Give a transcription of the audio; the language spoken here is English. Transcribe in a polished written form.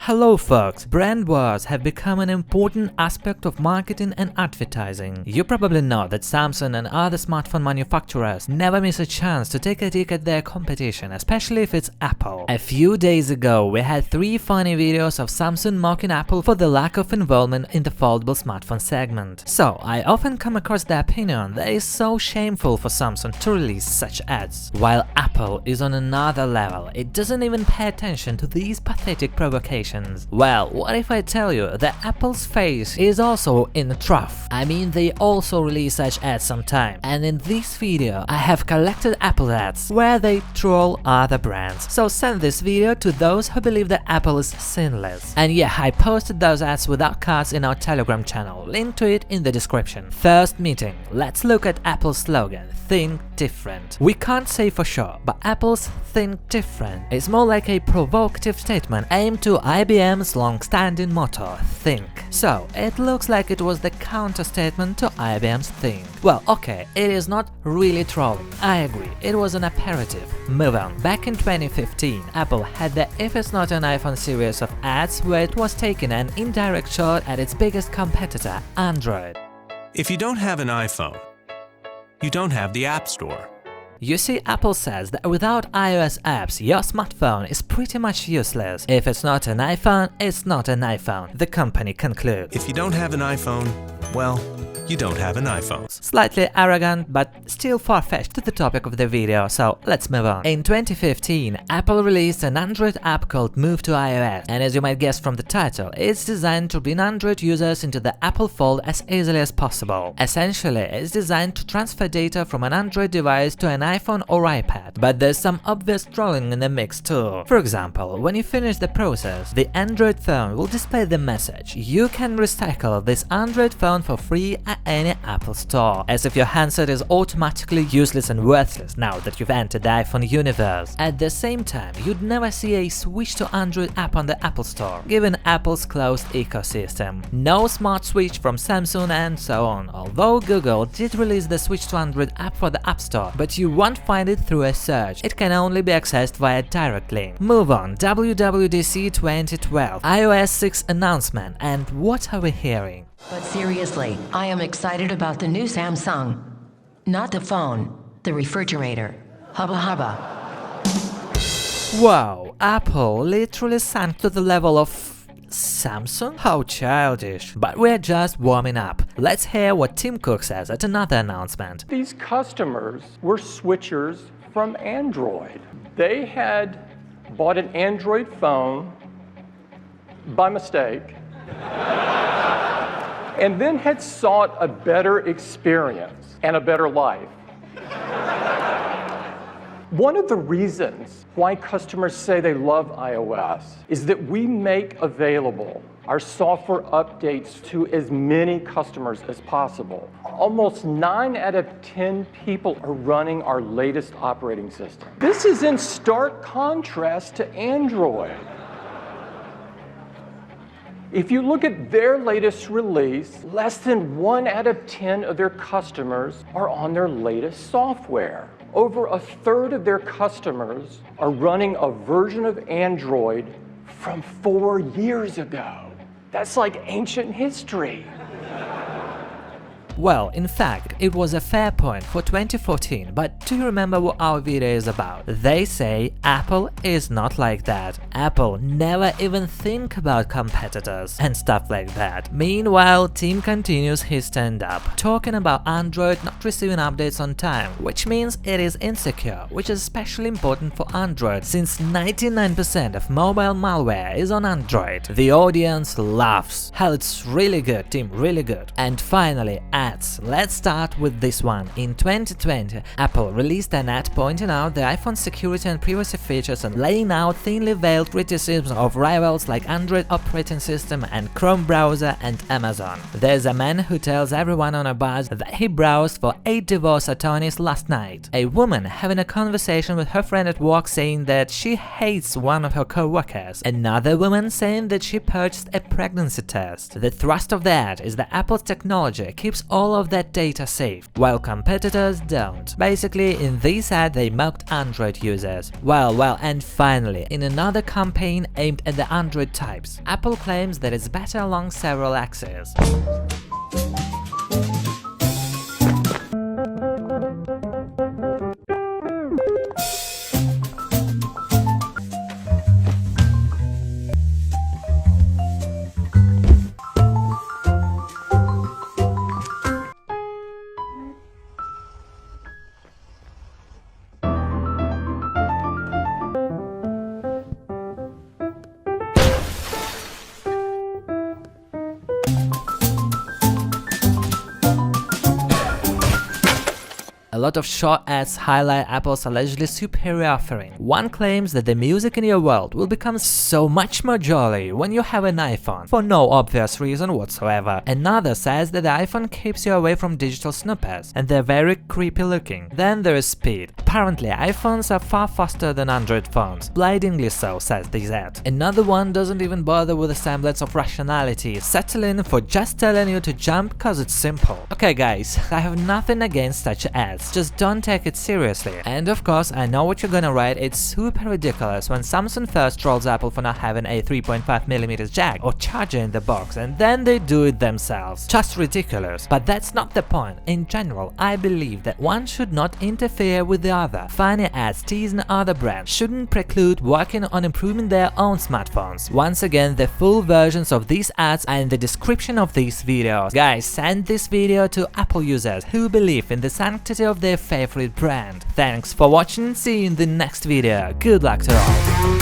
Hello folks, brand wars have become an important aspect of marketing and advertising. You probably know that Samsung and other smartphone manufacturers never miss a chance to take a dig at their competition, especially if it's Apple. A few days ago, we had 3 funny videos of Samsung mocking Apple for the lack of involvement in the foldable smartphone segment. So, I often come across the opinion that it's so shameful for Samsung to release such ads. While Apple is on another level, it doesn't even pay attention to these pathetic provocations. Well, what if I tell you that Apple's face is also in the trough? I mean, they also release such ads sometimes, and in this video I have collected Apple ads where they troll other brands. So send this video to those who believe that Apple is sinless. And yeah, I posted those ads without cuts in our Telegram channel, link to it in the description. First meeting, let's look at Apple's slogan, Think Different. We can't say for sure, but Apple's Think Different is more like a provocative statement aimed to IBM's long-standing motto, Think. So, it looks like it was the counter-statement to IBM's Think. Well, okay, it is not really trolling, I agree, it was an aperitif. Move on. Back in 2015, Apple had the If It's Not an iPhone series of ads where it was taking an indirect shot at its biggest competitor, Android. If you don't have an iPhone, you don't have the App Store. You see, Apple says that without iOS apps, your smartphone is pretty much useless. If it's not an iPhone, it's not an iPhone, the company concludes. If you don't have an iPhone, well, you don't have an iPhone. Slightly arrogant, but still far-fetched to the topic of the video, so let's move on. In 2015, Apple released an Android app called Move to iOS, and as you might guess from the title, it's designed to bring Android users into the Apple Fold as easily as possible. Essentially, it's designed to transfer data from an Android device to an iPhone or iPad, but there's some obvious trolling in the mix too. For example, when you finish the process, the Android phone will display the message, "You can recycle this Android phone for free at any Apple store," as if your handset is automatically useless and worthless now that you've entered the iPhone universe. At the same time, you'd never see a switch to Android app on the Apple Store, given Apple's closed ecosystem. No smart switch from Samsung and so on, although Google did release the switch to Android app for the App Store, but you won't find it through a search, it can only be accessed via direct link. Move on, WWDC 2012, iOS 6 announcement, and what are we hearing? But seriously, I am excited about the new Samsung. Not the phone, the refrigerator. Hubba hubba. Wow, Apple literally sank to the level of Samsung? How childish. But we're just warming up. Let's hear what Tim Cook says at another announcement. These customers were switchers from Android. They had bought an Android phone by mistake and then had sought a better experience and a better life. One of the reasons why customers say they love iOS is that we make available our software updates to as many customers as possible. Almost 9 out of 10 people are running our latest operating system. This is in stark contrast to Android. If you look at their latest release, less than 1 out of 10 of their customers are on their latest software. Over a third of their customers are running a version of Android from 4 years ago. That's like ancient history. Well, in fact, it was a fair point for 2014, but do you remember what our video is about? They say Apple is not like that. Apple never even think about competitors and stuff like that. Meanwhile, Tim continues his stand-up, talking about Android not receiving updates on time, which means it is insecure, which is especially important for Android since 99% of mobile malware is on Android. The audience laughs. Hell, it's really good, Tim, really good. And finally, ads. Let's start with this one. In 2020, Apple released an ad pointing out the iPhone security and privacy features and laying out thinly veiled criticisms of rivals like Android operating system and Chrome browser and Amazon. There's a man who tells everyone on a buzz that he browsed for 8 divorce attorneys last night. A woman having a conversation with her friend at work saying that she hates one of her co-workers. Another woman saying that she purchased a pregnancy test. The thrust of the ad is that Apple's technology keeps all of that data saved, while competitors don't. Basically, in this ad they mocked Android users. Well, and finally, in another campaign aimed at the Android types, Apple claims that it's better along several axes. A lot of short ads highlight Apple's allegedly superior offering. One claims that the music in your world will become so much more jolly when you have an iPhone, for no obvious reason whatsoever. Another says that the iPhone keeps you away from digital snoopers, and they're very creepy looking. Then there is speed. Apparently, iPhones are far faster than Android phones. Blindingly so, says this ad. Another one doesn't even bother with a semblance of rationality, settling for just telling you to jump cause it's simple. Okay guys, I have nothing against such ads. Just don't take it seriously. And of course, I know what you're gonna write, it's super ridiculous when Samsung first trolls Apple for not having a 3.5mm jack or charger in the box, and then they do it themselves. Just ridiculous. But that's not the point. In general, I believe that one should not interfere with the other. Funny ads teasing other brands shouldn't preclude working on improving their own smartphones. Once again, the full versions of these ads are in the description of these videos. Guys, send this video to Apple users who believe in the sanctity of their favorite brand. Thanks for watching, see you in the next video, good luck to all!